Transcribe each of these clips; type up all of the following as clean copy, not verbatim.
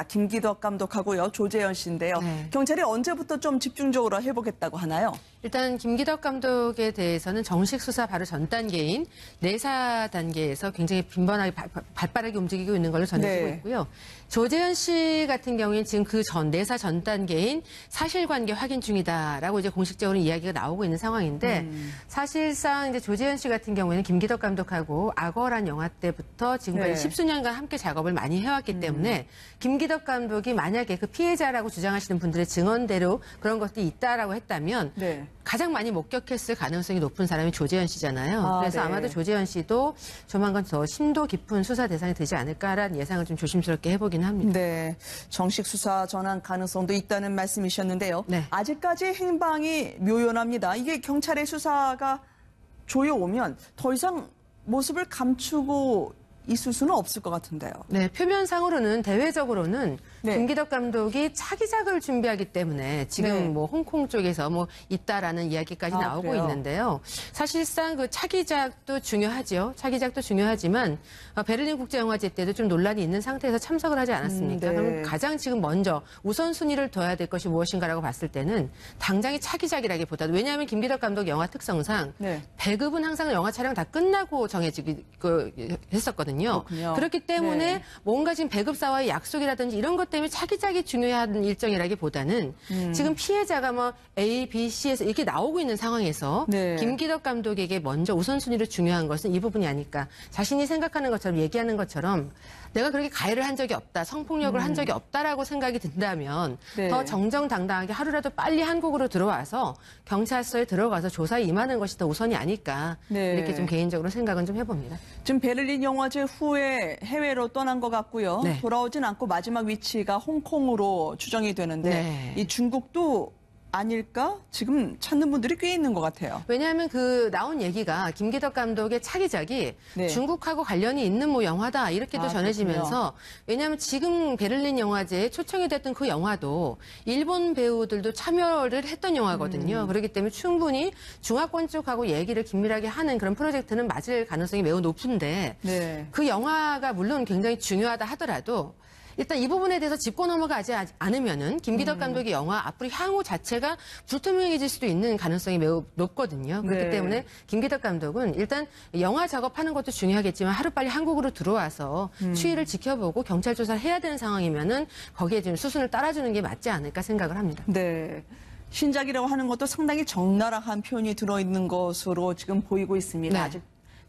김기덕 감독하고요, 조재현 씨인데요. 네. 경찰이 언제부터 좀 집중적으로 해보겠다고 하나요? 일단 김기덕 감독에 대해서는 정식 수사 바로 전 단계인 내사 단계에서 굉장히 빈번하게 발빠르게 움직이고 있는 걸로 전해지고 네. 있고요. 조재현 씨 같은 경우에는 지금 그 내사 전 단계인 사실관계 확인 중이다라고 이제 공식적으로 이야기가 나오고 있는 상황인데 사실상 이제 조재현 씨 같은 경우에는 김기덕 감독하고 악어란 영화 때부터 지금까지 네. 십수년간 함께 작업을 많이 해왔기 때문에 김기덕 감독이 만약에 그 피해자라고 주장하시는 분들의 증언대로 그런 것들이 있다라고 했다면 네. 가장 많이 목격했을 가능성이 높은 사람이 조재현 씨잖아요. 그래서 네. 아마도 조재현 씨도 조만간 더 심도 깊은 수사 대상이 되지 않을까라는 예상을 좀 조심스럽게 해보긴 합니다. 네, 정식 수사 전환 가능성도 있다는 말씀이셨는데요. 네. 아직까지 행방이 묘연합니다. 이게 경찰의 수사가 조여오면 더 이상 모습을 감추고 있을 수는 없을 것 같은데요. 네, 표면상으로는 대외적으로는 네. 김기덕 감독이 차기작을 준비하기 때문에 지금 네. 뭐 홍콩 쪽에서 뭐 있다라는 이야기까지 나오고 그래요? 있는데요. 사실상 그 차기작도 중요하죠. 차기작도 중요하지만 베를린 국제영화제 때도 좀 논란이 있는 상태에서 참석을 하지 않았습니까? 네. 그럼 가장 지금 먼저 우선순위를 둬야 될 것이 무엇인가라고 봤을 때는 당장의 차기작이라기보다도 왜냐하면 김기덕 감독 영화 특성상 네. 배급은 항상 영화 촬영 다 끝나고 했었거든요. 그렇군요. 그렇기 때문에 네. 뭔가 지금 배급사와의 약속이라든지 이런 것 때문에 차기작이 중요한 일정이라기보다는 지금 피해자가 뭐 A, B, C에서 이렇게 나오고 있는 상황에서 네. 김기덕 감독에게 먼저 우선순위로 중요한 것은 이 부분이 아닐까. 자신이 생각하는 것처럼 얘기하는 것처럼 내가 그렇게 가해를 한 적이 없다, 성폭력을 한 적이 없다라고 생각이 든다면 네. 더 정정당당하게 하루라도 빨리 한국으로 들어와서 경찰서에 들어가서 조사에 임하는 것이 더 우선이 아닐까. 네. 이렇게 좀 개인적으로 생각은 좀 해봅니다. 지금 베를린 영화제 후에 해외로 떠난 것 같고요. 네. 돌아오진 않고 마지막 위치가 홍콩으로 추정이 되는데 네. 이 중국도 아닐까? 지금 찾는 분들이 꽤 있는 것 같아요. 왜냐하면 그 나온 얘기가 김기덕 감독의 차기작이 네. 중국하고 관련이 있는 뭐 영화다 이렇게 또 전해지면서 왜냐하면 지금 베를린 영화제에 초청이 됐던 그 영화도 일본 배우들도 참여를 했던 영화거든요. 그렇기 때문에 충분히 중화권 쪽하고 얘기를 긴밀하게 하는 그런 프로젝트는 맞을 가능성이 매우 높은데 네. 그 영화가 물론 굉장히 중요하다 하더라도 일단 이 부분에 대해서 짚고 넘어가지 않으면은 김기덕 감독의 영화 앞으로 향후 자체가 불투명해질 수도 있는 가능성이 매우 높거든요. 그렇기 네. 때문에 김기덕 감독은 일단 영화 작업하는 것도 중요하겠지만 하루빨리 한국으로 들어와서 추이를 지켜보고 경찰 조사를 해야 되는 상황이면은 거기에 지금 수순을 따라주는 게 맞지 않을까 생각을 합니다. 네. 신작이라고 하는 것도 상당히 적나라한 표현이 들어있는 것으로 지금 보이고 있습니다. 네. 아직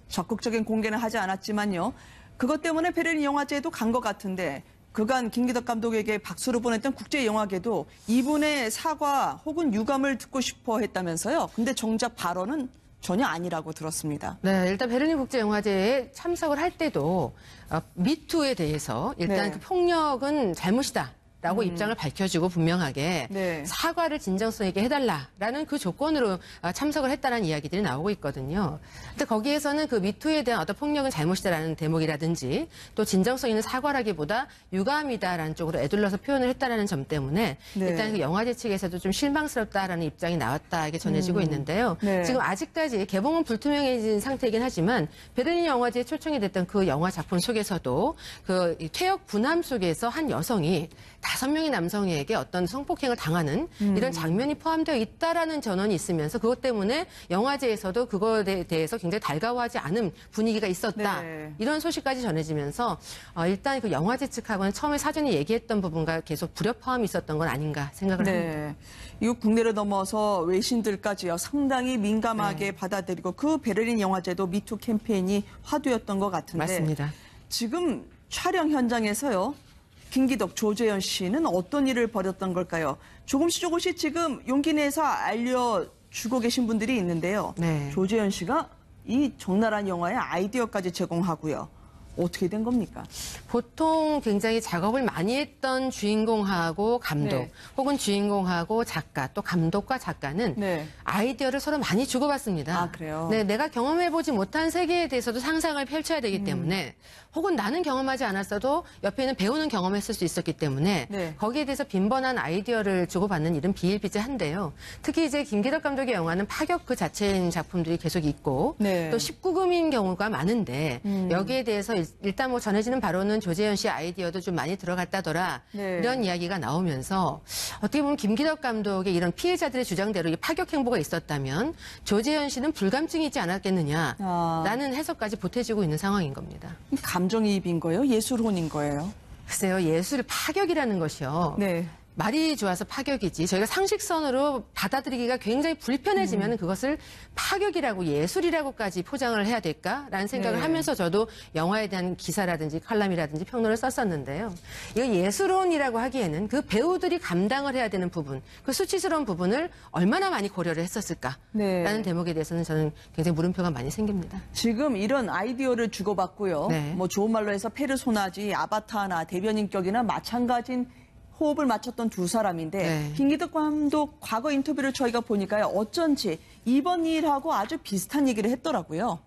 적극적인 공개는 하지 않았지만요. 그것 때문에 베를린 영화제에도 간 것 같은데 그간 김기덕 감독에게 박수를 보냈던 국제영화계도 이분의 사과 혹은 유감을 듣고 싶어 했다면서요. 근데 정작 발언은 전혀 아니라고 들었습니다. 네, 일단 베를린 국제영화제에 참석을 할 때도 미투에 대해서 일단 네. 그 폭력은 잘못이다. 라고 입장을 밝혀주고 분명하게 네. 사과를 진정성 있게 해달라라는 그 조건으로 참석을 했다는 이야기들이 나오고 있거든요. 근데 거기에서는 그 미투에 대한 어떤 폭력은 잘못이다라는 대목이라든지 또 진정성 있는 사과라기보다 유감이다라는 쪽으로 애둘러서 표현을 했다라는 점 때문에 네. 일단 그 영화제 측에서도 좀 실망스럽다라는 입장이 나왔다 이게 전해지고 있는데요. 네. 지금 아직까지 개봉은 불투명해진 상태이긴 하지만 베를린 영화제에 초청이 됐던 그 영화 작품 속에서도 그 퇴역 군함 속에서 한 여성이 5명의 남성에게 어떤 성폭행을 당하는 이런 장면이 포함되어 있다라는 전언이 있으면서 그것 때문에 영화제에서도 그것에 대해서 굉장히 달가워하지 않은 분위기가 있었다. 네. 이런 소식까지 전해지면서 일단 그 영화제 측하고는 처음에 사전에 얘기했던 부분과 계속 불협화음이 있었던 건 아닌가 생각을 합니다. 네. 이거 국내를 넘어서 외신들까지요. 상당히 민감하게 받아들이고 그 베를린 영화제도 미투 캠페인이 화두였던 것 같은데. 맞습니다. 지금 촬영 현장에서요. 김기덕, 조재현 씨는 어떤 일을 벌였던 걸까요? 조금씩 지금 용기 내서 알려주고 계신 분들이 있는데요. 네. 조재현 씨가 이 적나라한 영화의 아이디어까지 제공하고요. 어떻게 된 겁니까? 보통 굉장히 작업을 많이 했던 주인공하고 감독, 네. 혹은 주인공하고 작가, 또 감독과 작가는 네. 아이디어를 서로 많이 주고받습니다. 아, 그래요? 네, 내가 경험해보지 못한 세계에 대해서도 상상을 펼쳐야 되기 때문에 혹은 나는 경험하지 않았어도 옆에 있는 배우는 경험했을 수 있었기 때문에 네. 거기에 대해서 빈번한 아이디어를 주고받는 일은 비일비재한데요. 특히 이제 김기덕 감독의 영화는 파격 그 자체인 작품들이 계속 있고 네. 또 19금인 경우가 많은데 여기에 대해서 일단 뭐 전해지는 바로는 조재현 씨 아이디어도 좀 많이 들어갔다더라. 네. 이런 이야기가 나오면서 어떻게 보면 김기덕 감독의 이런 피해자들의 주장대로 이 파격 행보가 있었다면 조재현 씨는 불감증이 있지 않았겠느냐라는 해석까지 보태지고 있는 상황인 겁니다. 감정이입인 거예요? 예술혼인 거예요? 글쎄요, 예술 파격이라는 것이요. 네. 말이 좋아서 파격이지 저희가 상식선으로 받아들이기가 굉장히 불편해지면 그것을 파격이라고 예술이라고까지 포장을 해야 될까라는 생각을 네. 하면서 저도 영화에 대한 기사라든지 칼럼이라든지 평론을 썼었는데요. 이거 예술혼이라고 하기에는 그 배우들이 감당을 해야 되는 부분, 그 수치스러운 부분을 얼마나 많이 고려를 했었을까라는 네. 대목에 대해서는 저는 굉장히 물음표가 많이 생깁니다. 지금 이런 아이디어를 주고받고요. 네. 뭐 좋은 말로 해서 페르소나지, 아바타나 대변인격이나 마찬가지인 호흡을 맞췄던 두 사람인데 네. 김기덕 감독 과거 인터뷰를 저희가 보니까요. 어쩐지 이번 일하고 아주 비슷한 얘기를 했더라고요.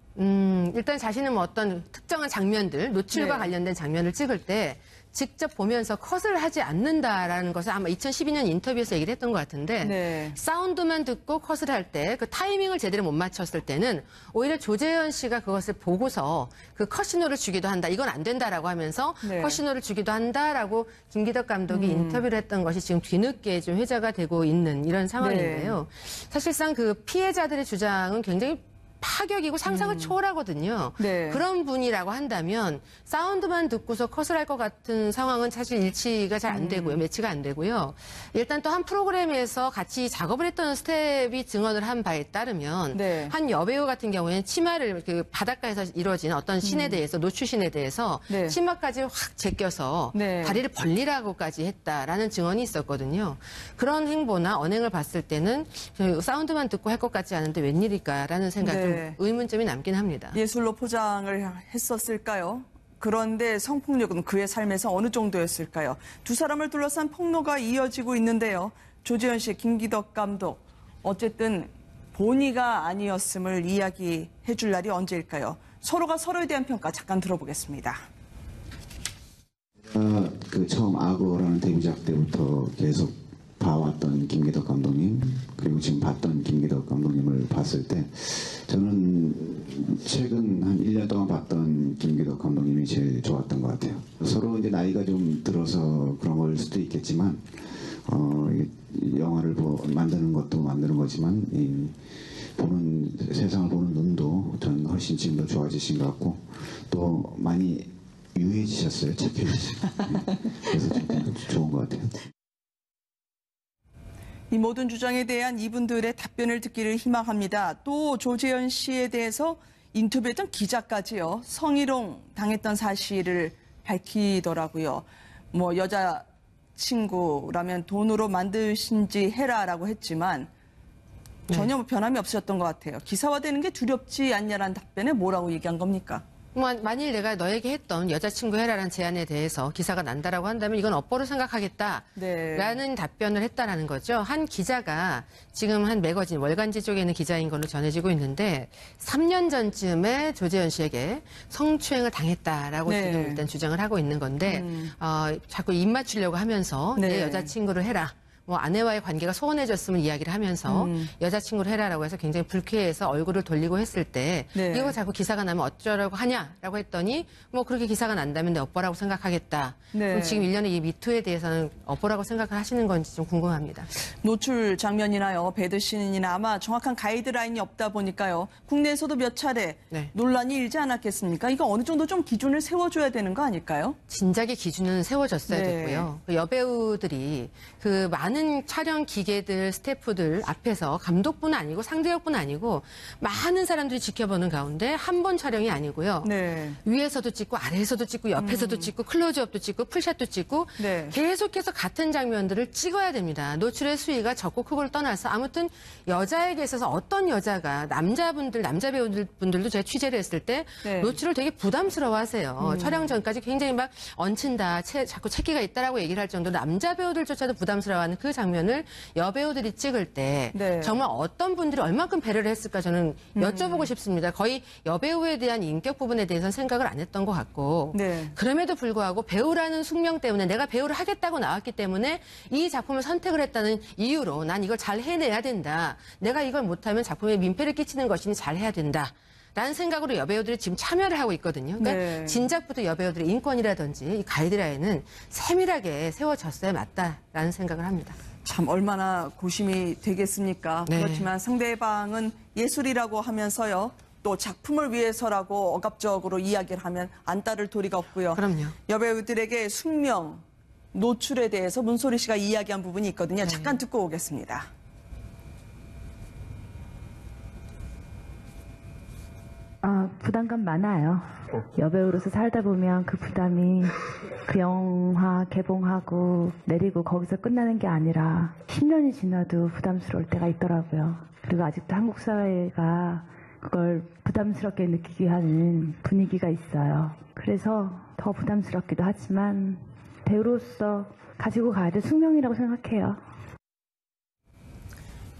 일단 자신은 뭐 어떤 특정한 장면들, 노출과 네. 관련된 장면을 찍을 때 직접 보면서 컷을 하지 않는다라는 것을 아마 2012년 인터뷰에서 얘기를 했던 것 같은데 네. 사운드만 듣고 컷을 할 때 그 타이밍을 제대로 못 맞췄을 때는 오히려 조재현 씨가 그것을 보고서 그 컷 신호를 주기도 한다. 이건 안 된다라고 하면서 네. 컷 신호를 주기도 한다라고 김기덕 감독이 인터뷰를 했던 것이 지금 뒤늦게 좀 회자가 되고 있는 이런 상황인데요. 사실상 그 피해자들의 주장은 굉장히 파격이고 상상을 초월하거든요. 네. 그런 분이라고 한다면 사운드만 듣고서 컷을 할 것 같은 상황은 사실 일치가 잘 안 되고요. 매치가 안 되고요. 일단 또 한 프로그램에서 같이 작업을 했던 스텝이 증언을 한 바에 따르면 네. 한 여배우 같은 경우에는 치마를 그 바닷가에서 이루어진 어떤 신에 대해서 노출신에 대해서 네. 치마까지 확 제껴서 네. 다리를 벌리라고까지 했다라는 증언이 있었거든요. 그런 행보나 언행을 봤을 때는 사운드만 듣고 할 것 같지 않은데 웬일일까라는 생각 네. 좀 의문점이 남긴 합니다. 예술로 포장을 했었을까요? 그런데 성폭력은 그의 삶에서 어느 정도였을까요? 두 사람을 둘러싼 폭로가 이어지고 있는데요. 조재현 씨, 김기덕 감독, 어쨌든 본의가 아니었음을 이야기해 줄 날이 언제일까요? 서로가 서로에 대한 평가 잠깐 들어보겠습니다. 그 처음 악어라는 데뷔작 때부터 계속 봐왔던 김기덕 감독님, 그리고 지금 봤던 김기덕 감독님을 봤을 때 저는 최근 한 1년 동안 봤던 김기덕 감독님이 제일 좋았던 것 같아요. 서로 이제 나이가 좀 들어서 그런 걸 수도 있겠지만 이게 영화를 만드는 것도 만드는 거지만 세상을 보는 눈도 저는 훨씬 지금 더 좋아지신 것 같고 또 많이 유해지셨어요. 착해지셨어요. 그래서 좀 좋은 것 같아요. 이 모든 주장에 대한 이분들의 답변을 듣기를 희망합니다. 또 조재현 씨에 대해서 인터뷰했던 기자까지요. 성희롱 당했던 사실을 밝히더라고요. 뭐 여자친구라면 돈으로 만드신지 해라라고 했지만 전혀 뭐 변함이 없으셨던 것 같아요. 기사화되는 게 두렵지 않냐라는 답변에 뭐라고 얘기한 겁니까? 만일 내가 너에게 했던 여자친구 해라라는 제안에 대해서 기사가 난다라고 한다면 이건 업보로 생각하겠다라는 네. 답변을 했다라는 거죠. 한 기자가 지금 한 매거진 월간지 쪽에 있는 기자인 걸로 전해지고 있는데 3년 전쯤에 조재현 씨에게 성추행을 당했다라고 네. 지금 일단 주장을 하고 있는 건데 자꾸 입 맞추려고 하면서 내 네. 여자친구를 해라. 뭐 아내와의 관계가 소원해졌음을 이야기를 하면서 여자친구를 해라라고 해서 굉장히 불쾌해서 얼굴을 돌리고 했을 때 네. 이거 자꾸 기사가 나면 어쩌라고 하냐라고 했더니 뭐 그렇게 기사가 난다면 내 업보라고 생각하겠다. 네. 그럼 지금 일련의 이 미투에 대해서는 업보라고 생각을 하시는 건지 좀 궁금합니다. 노출 장면이나요, 배드신이나 아마 정확한 가이드라인이 없다 보니까요. 국내에서도 몇 차례 네. 논란이 일지 않았겠습니까? 이거 어느 정도 좀 기준을 세워줘야 되는 거 아닐까요? 진작에 기준은 세워졌어야 네. 됐고요. 그 여배우들이 그 많은 촬영 기계들, 스태프들 앞에서 감독뿐 아니고 상대역뿐 아니고 많은 사람들이 지켜보는 가운데 한 번 촬영이 아니고요. 네. 위에서도 찍고 아래에서도 찍고 옆에서도 찍고 클로즈업도 찍고 풀샷도 찍고 네. 계속해서 같은 장면들을 찍어야 됩니다. 노출의 수위가 적고 크고를 떠나서 아무튼 여자에게 있어서 어떤 여자가 남자 배우분들도 제가 취재를 했을 때 네. 노출을 되게 부담스러워하세요. 촬영 전까지 굉장히 막 얹힌다, 자꾸 채기가 있다라고 얘기를 할 정도로 남자 배우들조차도 부담스러워하는 그 장면을 여배우들이 찍을 때 네. 정말 어떤 분들이 얼마큼 배려를 했을까 저는 여쭤보고 싶습니다. 거의 여배우에 대한 인격 부분에 대해서는 생각을 안 했던 것 같고 네. 그럼에도 불구하고 배우라는 숙명 때문에 내가 배우를 하겠다고 나왔기 때문에 이 작품을 선택을 했다는 이유로 난 이걸 잘 해내야 된다. 내가 이걸 못하면 작품에 민폐를 끼치는 것이니 잘 해야 된다. 라는 생각으로 여배우들이 지금 참여를 하고 있거든요. 그러니까 네. 진작부터 여배우들의 인권이라든지 이 가이드라인은 세밀하게 세워졌어야 맞다라는 생각을 합니다. 참 얼마나 고심이 되겠습니까? 네. 그렇지만 상대방은 예술이라고 하면서요. 또 작품을 위해서라고 억압적으로 이야기를 하면 안 따를 도리가 없고요. 그럼요. 여배우들에게 숙명, 노출에 대해서 문소리 씨가 이야기한 부분이 있거든요. 잠깐 듣고 오겠습니다. 부담감 많아요. 여배우로서 살다 보면 그 부담이 그 영화 개봉하고 내리고 거기서 끝나는 게 아니라 10년이 지나도 부담스러울 때가 있더라고요. 그리고 아직도 한국 사회가 그걸 부담스럽게 느끼게 하는 분위기가 있어요. 그래서 더 부담스럽기도 하지만 배우로서 가지고 가야 될 숙명이라고 생각해요.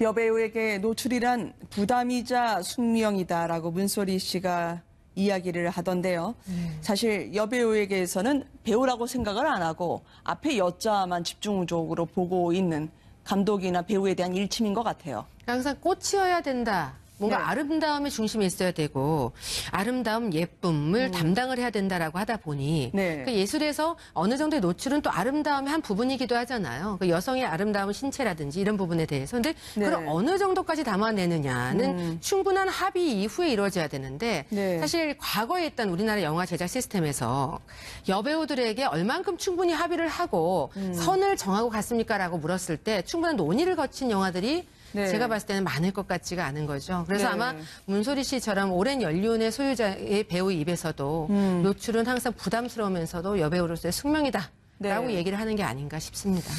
여배우에게 노출이란 부담이자 숙명이다라고 문소리 씨가 이야기를 하던데요. 사실 여배우에게서는 배우라고 생각을 안 하고 앞에 여자만 집중적으로 보고 있는 감독이나 배우에 대한 일침인 것 같아요. 항상 꽃이어야 된다. 뭔가 네. 아름다움의 중심에 있어야 되고 아름다움, 예쁨을 담당을 해야 된다라고 하다 보니 네. 그 예술에서 어느 정도의 노출은 또 아름다움의 한 부분이기도 하잖아요. 그 여성의 아름다운 신체라든지 이런 부분에 대해서. 근데 네. 그걸 어느 정도까지 담아내느냐는 충분한 합의 이후에 이루어져야 되는데 네. 사실 과거에 있던 우리나라 영화 제작 시스템에서 여배우들에게 얼만큼 충분히 합의를 하고 선을 정하고 갔습니까라고 물었을 때 충분한 논의를 거친 영화들이 네. 제가 봤을 때는 많을 것 같지가 않은 거죠. 그래서 네. 아마 문소리 씨처럼 오랜 연륜의 소유자의 배우 입에서도 노출은 항상 부담스러우면서도 여배우로서의 숙명이다. 라고 네. 얘기를 하는 게 아닌가 싶습니다.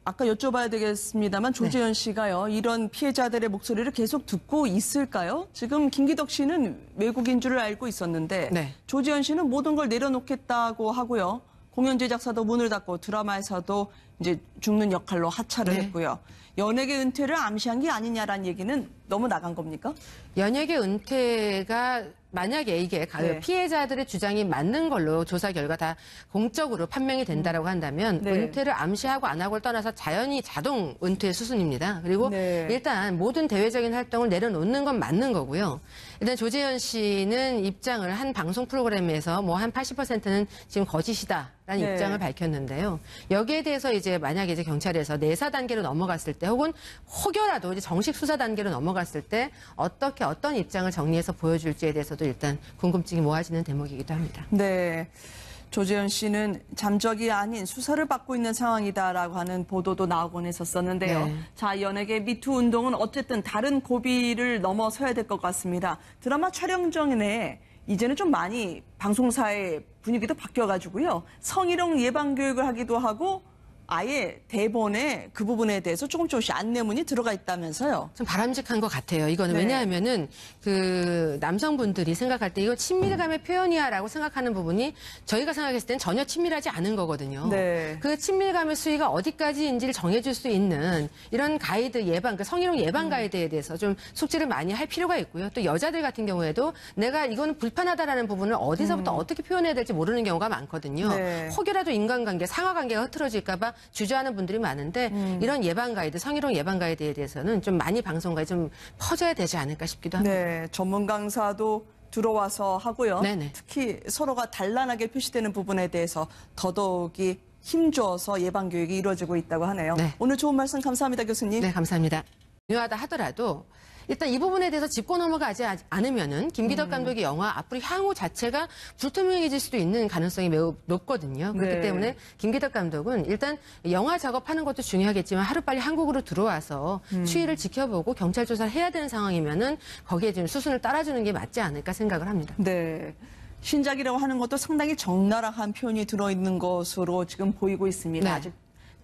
아까 여쭤봐야 되겠습니다만 조재현 씨가요. 이런 피해자들의 목소리를 계속 듣고 있을까요? 지금 김기덕 씨는 외국인 줄을 알고 있었는데 네. 조재현 씨는 모든 걸 내려놓겠다고 하고요. 공연 제작사도 문을 닫고 드라마에서도 이제 죽는 역할로 하차를 네. 했고요. 연예계 은퇴를 암시한 게 아니냐라는 얘기는 너무 나간 겁니까? 연예계 은퇴가 만약에 이게 네. 피해자들의 주장이 맞는 걸로 조사 결과 다 공적으로 판명이 된다라고 한다면 네. 은퇴를 암시하고 안 하고를 떠나서 자동 은퇴 수순입니다. 그리고 네. 일단 모든 대외적인 활동을 내려놓는 건 맞는 거고요. 일단 조재현 씨는 입장을 한 방송 프로그램에서 뭐 한 80%는 지금 거짓이다라는 네. 입장을 밝혔는데요. 여기에 대해서 이제 만약에 이제 경찰에서 내사 단계로 넘어갔을 때 혹은 혹여라도 이제 정식 수사 단계로 넘어갔을 때 어떻게 어떤 입장을 정리해서 보여줄지에 대해서도 일단 궁금증이 모아지는 대목이기도 합니다. 네. 조재현 씨는 잠적이 아닌 수사를 받고 있는 상황이다라고 하는 보도도 나오곤 했었었는데요. 네. 자, 연예계 미투 운동은 어쨌든 다른 고비를 넘어서야 될 것 같습니다. 드라마 촬영 전에 이제는 좀 많이 방송사의 분위기도 바뀌어가지고요. 성희롱 예방 교육을 하기도 하고 아예 대본에 그 부분에 대해서 조금씩 안내문이 들어가 있다면서요. 좀 바람직한 것 같아요. 이거는 네. 왜냐하면은 그 남성분들이 생각할 때 이거 친밀감의 표현이야라고 생각하는 부분이 저희가 생각했을 땐 전혀 친밀하지 않은 거거든요. 네. 그 친밀감의 수위가 어디까지인지를 정해줄 수 있는 이런 가이드 예방, 그 성희롱 예방 가이드에 대해서 좀 숙지를 많이 할 필요가 있고요. 또 여자들 같은 경우에도 내가 이거는 불편하다라는 부분을 어디서부터 어떻게 표현해야 될지 모르는 경우가 많거든요. 네. 혹여라도 인간관계, 상하관계가 흐트러질까봐 주저하는 분들이 많은데 이런 예방 가이드, 성희롱 예방 가이드에 대해서는 좀 많이 방송가에 좀 퍼져야 되지 않을까 싶기도 합니다. 네, 전문 강사도 들어와서 하고요. 네네. 특히 서로가 단란하게 표시되는 부분에 대해서 더더욱이 힘줘서 예방 교육이 이루어지고 있다고 하네요. 네. 오늘 좋은 말씀 감사합니다, 교수님. 네, 감사합니다. 중요하다 하더라도 일단 이 부분에 대해서 짚고 넘어가지 않으면은 김기덕 감독의 영화 앞으로 향후 자체가 불투명해질 수도 있는 가능성이 매우 높거든요. 그렇기 네. 때문에 김기덕 감독은 일단 영화 작업하는 것도 중요하겠지만 하루빨리 한국으로 들어와서 추이를 지켜보고 경찰 조사를 해야 되는 상황이면은 거기에 지금 수순을 따라주는 게 맞지 않을까 생각을 합니다. 네. 신작이라고 하는 것도 상당히 적나라한 표현이 들어있는 것으로 지금 보이고 있습니다. 네. 아직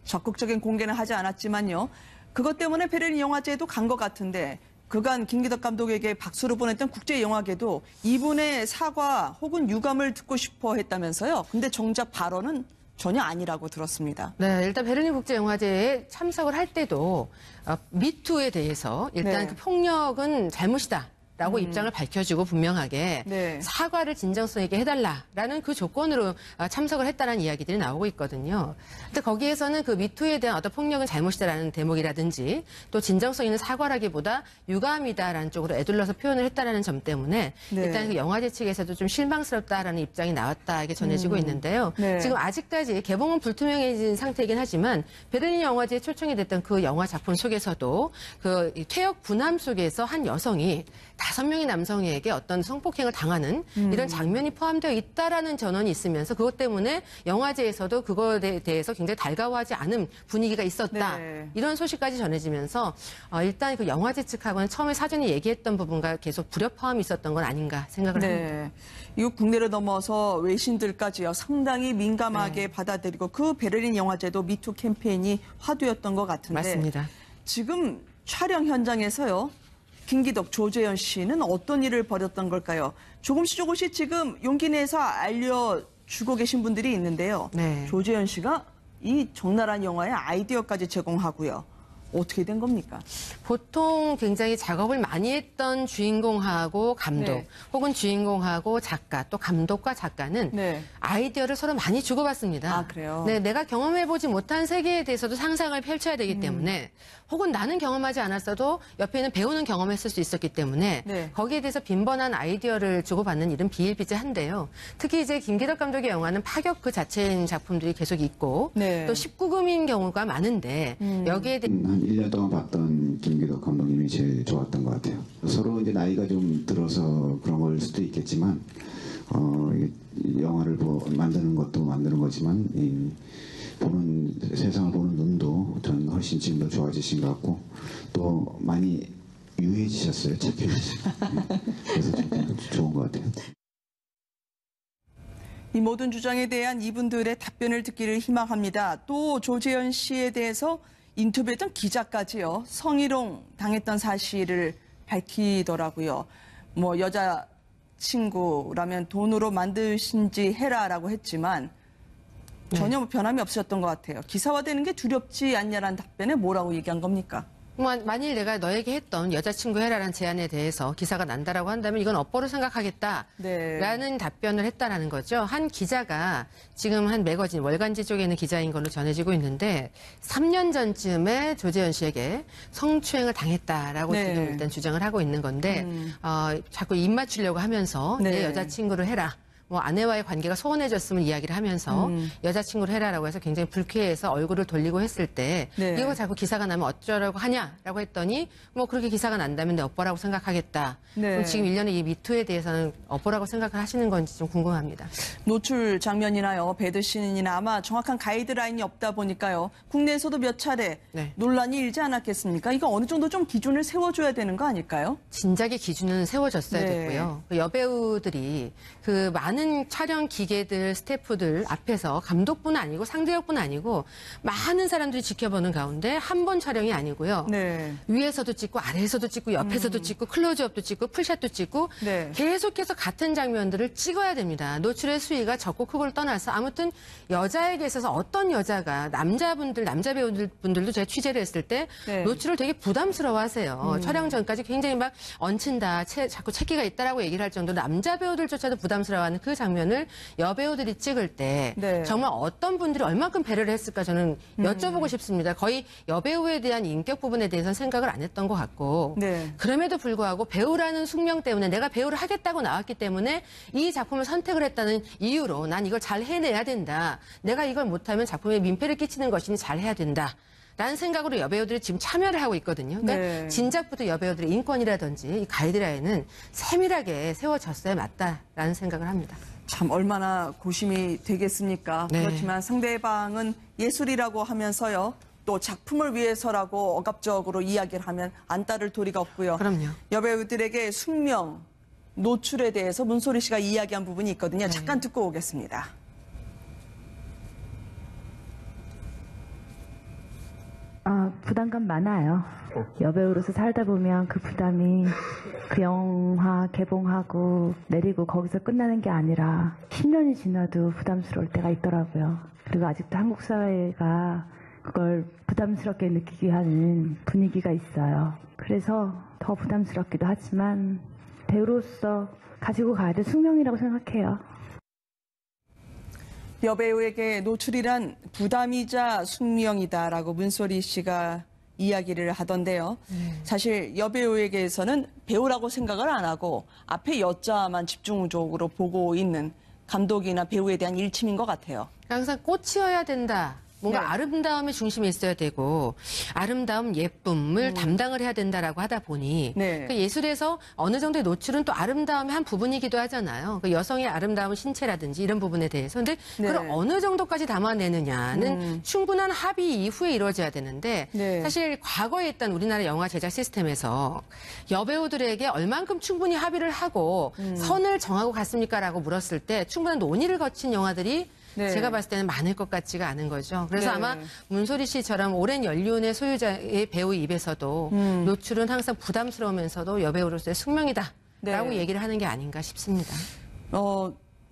적극적인 공개는 하지 않았지만요. 그것 때문에 베를린 영화제에도 간 것 같은데 그간 김기덕 감독에게 박수를 보냈던 국제영화계도 이분의 사과 혹은 유감을 듣고 싶어 했다면서요. 근데 정작 발언은 전혀 아니라고 들었습니다. 네, 일단 베를린 국제영화제에 참석을 할 때도 미투에 대해서 일단 네. 그 폭력은 잘못이다. 라고 입장을 밝혀주고 분명하게 네. 사과를 진정성 있게 해달라라는 그 조건으로 참석을 했다는 이야기들이 나오고 있거든요. 근데 거기에서는 그 미투에 대한 어떤 폭력은 잘못이다라는 대목이라든지 또 진정성 있는 사과라기보다 유감이다라는 쪽으로 애둘러서 표현을 했다라는 점 때문에 네. 일단 그 영화제 측에서도 좀 실망스럽다라는 입장이 나왔다 이게 전해지고 있는데요. 네. 지금 아직까지 개봉은 불투명해진 상태이긴 하지만 베를린 영화제에 초청이 됐던 그 영화 작품 속에서도 그 퇴역 분함 속에서 한 여성이 5명의 남성에게 어떤 성폭행을 당하는 이런 장면이 포함되어 있다라는 전언이 있으면서 그것 때문에 영화제에서도 그것에 대해서 굉장히 달가워하지 않은 분위기가 있었다. 네. 이런 소식까지 전해지면서 일단 그 영화제 측하고는 처음에 사전에 얘기했던 부분과 계속 불협화음이 있었던 건 아닌가 생각을 합니다. 네. 이거 국내를 넘어서 외신들까지요. 상당히 민감하게 받아들이고 그 베를린 영화제도 미투 캠페인이 화두였던 것 같은데. 맞습니다. 지금 촬영 현장에서요. 김기덕, 조재현 씨는 어떤 일을 벌였던 걸까요? 조금씩 지금 용기 내서 알려주고 계신 분들이 있는데요. 네. 조재현 씨가 이 적나라한 영화의 아이디어까지 제공하고요. 어떻게 된 겁니까? 보통 굉장히 작업을 많이 했던 주인공하고 감독 네. 혹은 주인공하고 작가 또 감독과 작가는 네. 아이디어를 서로 많이 주고받습니다. 아, 그래요? 네, 내가 경험해보지 못한 세계에 대해서도 상상을 펼쳐야 되기 때문에 혹은 나는 경험하지 않았어도 옆에 있는 배우는 경험했을 수 있었기 때문에 네. 거기에 대해서 빈번한 아이디어를 주고받는 일은 비일비재한데요. 특히 이제 김기덕 감독의 영화는 파격 그 자체인 작품들이 계속 있고 네. 또 19금인 경우가 많은데 여기에 대해 한 1년 동안 봤던 김기덕 감독님이 제일 좋았던 것 같아요. 서로 이제 나이가 좀 들어서 그런 걸 수도 있겠지만, 이게 영화를 만드는 것도 만드는 거지만, 세상을 보는 눈도 저는 훨씬 지금 더 좋아지신 것 같고, 또 많이 유해지셨어요. 착해지시고. 그래서 좀 좋은 것 같아요. 이 모든 주장에 대한 이분들의 답변을 듣기를 희망합니다. 또 조재현 씨에 대해서 인터뷰했던 기자까지요. 성희롱 당했던 사실을 밝히더라고요. 뭐 여자친구라면 돈으로 만드신지 해라라고 했지만 전혀 변함이 없으셨던 것 같아요. 기사화되는 게 두렵지 않냐라는 답변에 뭐라고 얘기한 겁니까? 만일 내가 너에게 했던 여자친구 해라라는 제안에 대해서 기사가 난다라고 한다면 이건 업보로 생각하겠다라는 네. 답변을 했다라는 거죠. 한 기자가 지금 한 매거진 월간지 쪽에 있는 기자인 걸로 전해지고 있는데 3년 전쯤에 조재현 씨에게 성추행을 당했다라고 네. 지금 일단 주장을 하고 있는 건데 자꾸 입 맞추려고 하면서 내 네. 여자친구를 해라. 뭐 아내와의 관계가 소원해졌으면 이야기를 하면서 여자친구를 해라라고 해서 굉장히 불쾌해서 얼굴을 돌리고 했을 때 네. 이거 자꾸 기사가 나면 어쩌라고 하냐라고 했더니 뭐 그렇게 기사가 난다면 내 업보라고 생각하겠다. 네. 그럼 지금 일련의 이 미투에 대해서는 업보라고 생각을 하시는 건지 좀 궁금합니다. 노출 장면이나요, 배드신이나 아마 정확한 가이드라인이 없다 보니까요. 국내에서도 몇 차례 네. 논란이 일지 않았겠습니까? 이거 어느 정도 좀 기준을 세워줘야 되는 거 아닐까요? 진작에 기준은 세워졌어야 네. 됐고요. 그 여배우들이 그 많은 촬영 기계들, 스태프들 앞에서 감독뿐 아니고 상대역뿐 아니고 많은 사람들이 지켜보는 가운데 한 번 촬영이 아니고요. 네. 위에서도 찍고 아래에서도 찍고 옆에서도 찍고 클로즈업도 찍고 풀샷도 찍고 네. 계속해서 같은 장면들을 찍어야 됩니다. 노출의 수위가 적고 크고를 떠나서 아무튼 여자에게 있어서 어떤 여자가 남자 배우분들도 제가 취재를 했을 때 네. 노출을 되게 부담스러워하세요. 촬영 전까지 굉장히 막 얹힌다, 자꾸 채기가 있다라고 얘기를 할 정도로 남자 배우들조차도 부담스러워하는 그 장면을 여배우들이 찍을 때 네. 정말 어떤 분들이 얼만큼 배려를 했을까 저는 여쭤보고 싶습니다. 거의 여배우에 대한 인격 부분에 대해서는 생각을 안 했던 것 같고 네. 그럼에도 불구하고 배우라는 숙명 때문에 내가 배우를 하겠다고 나왔기 때문에 이 작품을 선택을 했다는 이유로 난 이걸 잘 해내야 된다. 내가 이걸 못하면 작품에 민폐를 끼치는 것이니 잘 해야 된다. 라는 생각으로 여배우들이 지금 참여를 하고 있거든요. 그러니까 네. 진작부터 여배우들의 인권이라든지 이 가이드라인은 세밀하게 세워졌어야 맞다라는 생각을 합니다. 참 얼마나 고심이 되겠습니까? 네. 그렇지만 상대방은 예술이라고 하면서요. 또 작품을 위해서라고 억압적으로 이야기를 하면 안 따를 도리가 없고요. 그럼요. 여배우들에게 숙명, 노출에 대해서 문소리 씨가 이야기한 부분이 있거든요. 네. 잠깐 듣고 오겠습니다. 부담감 많아요. 여배우로서 살다 보면 그 부담이 그 영화 개봉하고 내리고 거기서 끝나는 게 아니라 10년이 지나도 부담스러울 때가 있더라고요. 그리고 아직도 한국 사회가 그걸 부담스럽게 느끼게 하는 분위기가 있어요. 그래서 더 부담스럽기도 하지만 배우로서 가지고 가야 될 숙명이라고 생각해요. 여배우에게 노출이란 부담이자 숙명이다라고 문소리 씨가 이야기를 하던데요. 사실 여배우에게서는 배우라고 생각을 안 하고 앞에 여자만 집중적으로 보고 있는 감독이나 배우에 대한 일침인 것 같아요. 항상 꽃이어야 된다. 뭔가 네. 아름다움의 중심에 있어야 되고 아름다움, 예쁨을 담당을 해야 된다라고 하다 보니 네. 그 예술에서 어느 정도의 노출은 또 아름다움의 한 부분이기도 하잖아요. 그 여성의 아름다운 신체라든지 이런 부분에 대해서. 근데 네. 그걸 어느 정도까지 담아내느냐는 충분한 합의 이후에 이루어져야 되는데 네. 사실 과거에 있던 우리나라 영화 제작 시스템에서 여배우들에게 얼만큼 충분히 합의를 하고 선을 정하고 갔습니까라고 물었을 때 충분한 논의를 거친 영화들이 네. 제가 봤을 때는 많을 것 같지가 않은 거죠. 그래서 네. 아마 문소리 씨처럼 오랜 연륜의 소유자의 배우 입에서도 노출은 항상 부담스러우면서도 여배우로서의 숙명이다라고 네. 얘기를 하는 게 아닌가 싶습니다.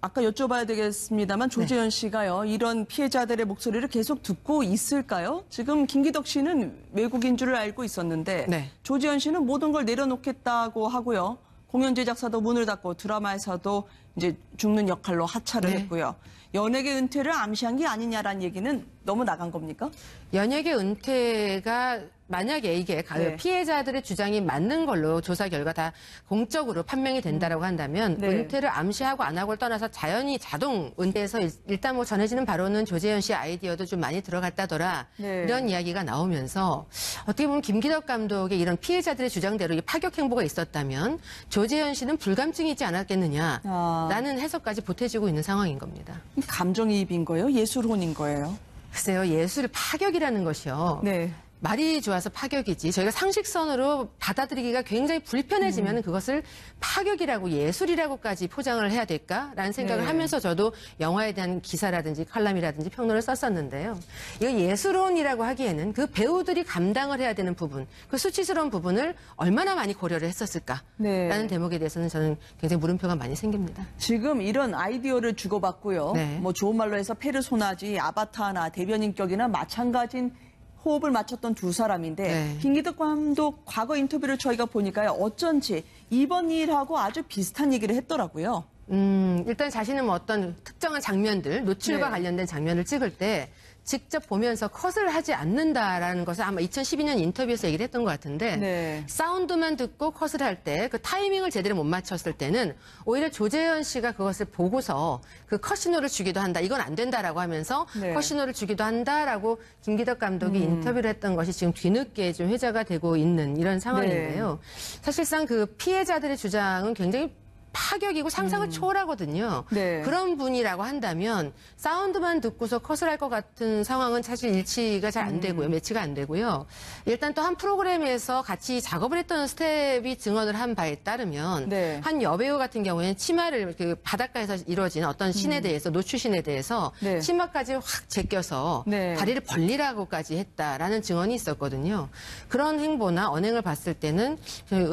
아까 여쭤봐야 되겠습니다만 조재현 씨가요. 이런 피해자들의 목소리를 계속 듣고 있을까요? 지금 김기덕 씨는 외국인 줄을 알고 있었는데 네. 조재현 씨는 모든 걸 내려놓겠다고 하고요. 공연 제작사도 문을 닫고 드라마에서도 이제 죽는 역할로 하차를 네. 했고요. 연예계 은퇴를 암시한 게 아니냐라는 얘기는 너무 나간 겁니까? 연예계 은퇴가 만약에 이게 네. 피해자들의 주장이 맞는 걸로 조사 결과 다 공적으로 판명이 된다라고 한다면 네. 은퇴를 암시하고 안 하고를 떠나서 자연히 자동 은퇴해서 일단 뭐 전해지는 바로는 조재현 씨 아이디어도 좀 많이 들어갔다더라 네. 이런 이야기가 나오면서 어떻게 보면 김기덕 감독의 이런 피해자들의 주장대로 이 파격 행보가 있었다면 조재현 씨는 불감증이 있지 않았겠느냐라는 해석까지 보태지고 있는 상황인 겁니다. 감정이입인 거예요? 예술혼인 거예요? 글쎄요, 예술 파격이라는 것이요. 네. 말이 좋아서 파격이지 저희가 상식선으로 받아들이기가 굉장히 불편해지면 그것을 파격이라고 예술이라고까지 포장을 해야 될까라는 생각을 네. 하면서 저도 영화에 대한 기사라든지 칼럼이라든지 평론을 썼었는데요. 이거 예술론이라고 하기에는 그 배우들이 감당을 해야 되는 부분, 그 수치스러운 부분을 얼마나 많이 고려를 했었을까라는 네. 대목에 대해서는 저는 굉장히 물음표가 많이 생깁니다. 지금 이런 아이디어를 주고받고요. 네. 뭐 좋은 말로 해서 페르소나지 아바타나 대변인격이나 마찬가지인 호흡을 맞췄던 두 사람인데 네. 김기덕 감독 과거 인터뷰를 저희가 보니까요. 어쩐지 이번 일하고 아주 비슷한 얘기를 했더라고요. 일단 자신은 뭐 어떤 특정한 장면들, 노출과 네. 관련된 장면을 찍을 때 직접 보면서 컷을 하지 않는다라는 것을 아마 2012년 인터뷰에서 얘기를 했던 것 같은데 네. 사운드만 듣고 컷을 할 때 그 타이밍을 제대로 못 맞췄을 때는 오히려 조재현 씨가 그것을 보고서 그 컷 신호를 주기도 한다. 이건 안 된다라고 하면서 네. 컷 신호를 주기도 한다라고 김기덕 감독이 인터뷰를 했던 것이 지금 뒤늦게 좀 회자가 되고 있는 이런 상황인데요. 사실상 그 피해자들의 주장은 굉장히 파격이고 상상을 초월하거든요. 네. 그런 분이라고 한다면 사운드만 듣고서 컷을 할 것 같은 상황은 사실 일치가 잘 안 되고요. 매치가 안 되고요. 일단 또 한 프로그램에서 같이 작업을 했던 스텝이 증언을 한 바에 따르면 네. 한 여배우 같은 경우에는 치마를 그 바닷가에서 이루어진 어떤 신에 대해서 노출신에 대해서 네. 치마까지 확 제껴서 네. 다리를 벌리라고까지 했다라는 증언이 있었거든요. 그런 행보나 언행을 봤을 때는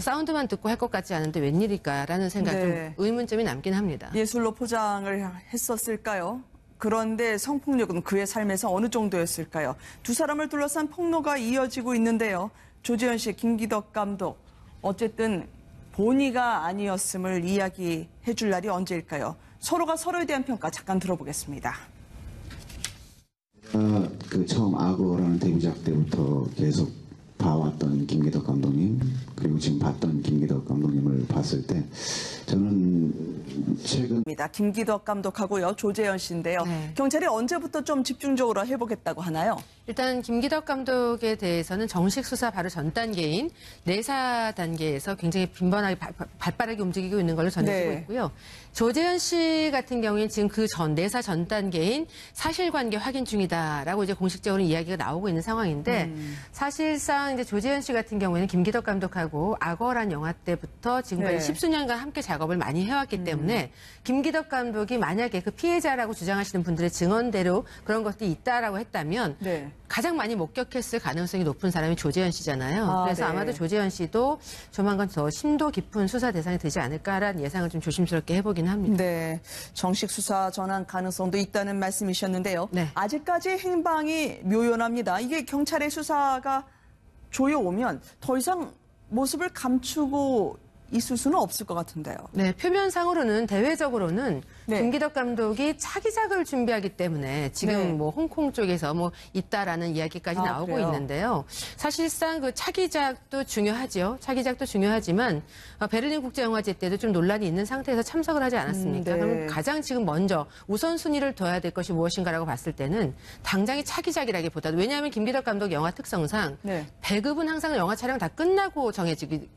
사운드만 듣고 할 것 같지 않은데 웬일일까라는 생각 네. 좀 의문점이 남긴 합니다. 예술로 포장을 했었을까요? 그런데 성폭력은 그의 삶에서 어느 정도였을까요? 두 사람을 둘러싼 폭로가 이어지고 있는데요. 조재현 씨, 김기덕 감독, 어쨌든 본의가 아니었음을 이야기해 줄 날이 언제일까요? 서로가 서로에 대한 평가 잠깐 들어보겠습니다. 그 처음 악어라는 데뷔작 때부터 계속 봐왔던 김기덕 감독님, 그리고 지금 봤던 김기덕 감독님을 봤을 때 저는 최근 김기덕 감독하고요, 조재현 씨인데요. 네. 경찰이 언제부터 좀 집중적으로 해보겠다고 하나요? 일단 김기덕 감독에 대해서는 정식 수사 바로 전 단계인 내사 단계에서 굉장히 빈번하게 발빠르게 움직이고 있는 걸로 전해지고 네. 있고요. 조재현 씨 같은 경우에는 지금 그 내사 전 단계인 사실관계 확인 중이다라고 이제 공식적으로 이야기가 나오고 있는 상황인데 사실상 이제 조재현 씨 같은 경우에는 김기덕 감독하고 악어란 영화 때부터 지금까지 네. 십수년간 함께 작업을 많이 해왔기 때문에 김기덕 감독이 만약에 그 피해자라고 주장하시는 분들의 증언대로 그런 것들이 있다라고 했다면 네. 가장 많이 목격했을 가능성이 높은 사람이 조재현 씨잖아요. 아, 그래서 네. 아마도 조재현 씨도 조만간 더 심도 깊은 수사 대상이 되지 않을까라는 예상을 좀 조심스럽게 해보긴 합니다. 네, 정식 수사 전환 가능성도 있다는 말씀이셨는데요. 네. 아직까지 행방이 묘연합니다. 이게 경찰의 수사가 조여오면 더 이상 모습을 감추고 있을 수는 없을 것 같은데요. 네, 표면상으로는 대외적으로는 네. 김기덕 감독이 차기작을 준비하기 때문에 지금 네. 뭐 홍콩 쪽에서 뭐 있다라는 이야기까지 아, 나오고 그래요? 있는데요. 사실상 그 차기작도 중요하죠. 차기작도 중요하지만 베를린 국제영화제 때도 좀 논란이 있는 상태에서 참석을 하지 않았습니까? 네. 그럼 가장 지금 먼저 우선순위를 둬야 될 것이 무엇인가라고 봤을 때는 당장의 차기작이라기보다도 왜냐하면 김기덕 감독 영화 특성상 네. 배급은 항상 영화 촬영 다 끝나고 정해지기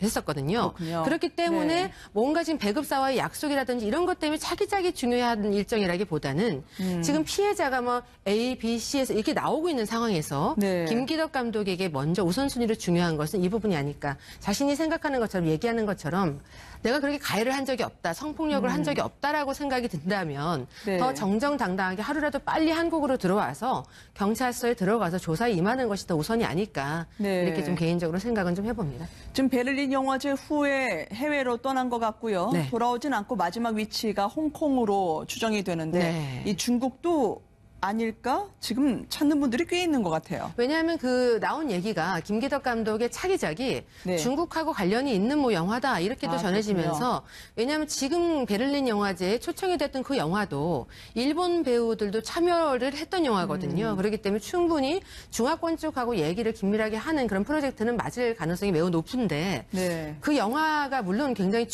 했었거든요. 그렇군요. 그렇기 때문에 네. 뭔가 지금 배급사와의 약속이라든지 이런 것 때문에 차기작이 중요한 일정이라기보다는 지금 피해자가 뭐 A, B, C에서 이렇게 나오고 있는 상황에서 네. 김기덕 감독에게 먼저 우선순위로 중요한 것은 이 부분이 아닐까. 자신이 생각하는 것처럼 얘기하는 것처럼 내가 그렇게 가해를 한 적이 없다, 성폭력을 한 적이 없다라고 생각이 든다면 네. 더 정정당당하게 하루라도 빨리 한국으로 들어와서 경찰서에 들어가서 조사에 임하는 것이 더 우선이 아닐까. 네. 이렇게 좀 개인적으로 생각은 좀 해봅니다. 지금 베를린 영화제 후에 해외로 떠난 것 같고요. 네. 돌아오진 않고 마지막 위치가 홍콩으로 추정이 되는데 네. 이 중국도 아닐까? 지금 찾는 분들이 꽤 있는 것 같아요. 왜냐하면 그 나온 얘기가 김기덕 감독의 차기작이 네. 중국하고 관련이 있는 뭐 영화다 이렇게도 아, 전해지면서 왜냐하면 지금 베를린 영화제에 초청이 됐던 그 영화도 일본 배우들도 참여를 했던 영화거든요. 그렇기 때문에 충분히 중화권 쪽하고 얘기를 긴밀하게 하는 그런 프로젝트는 맞을 가능성이 매우 높은데 네. 그 영화가 물론 굉장히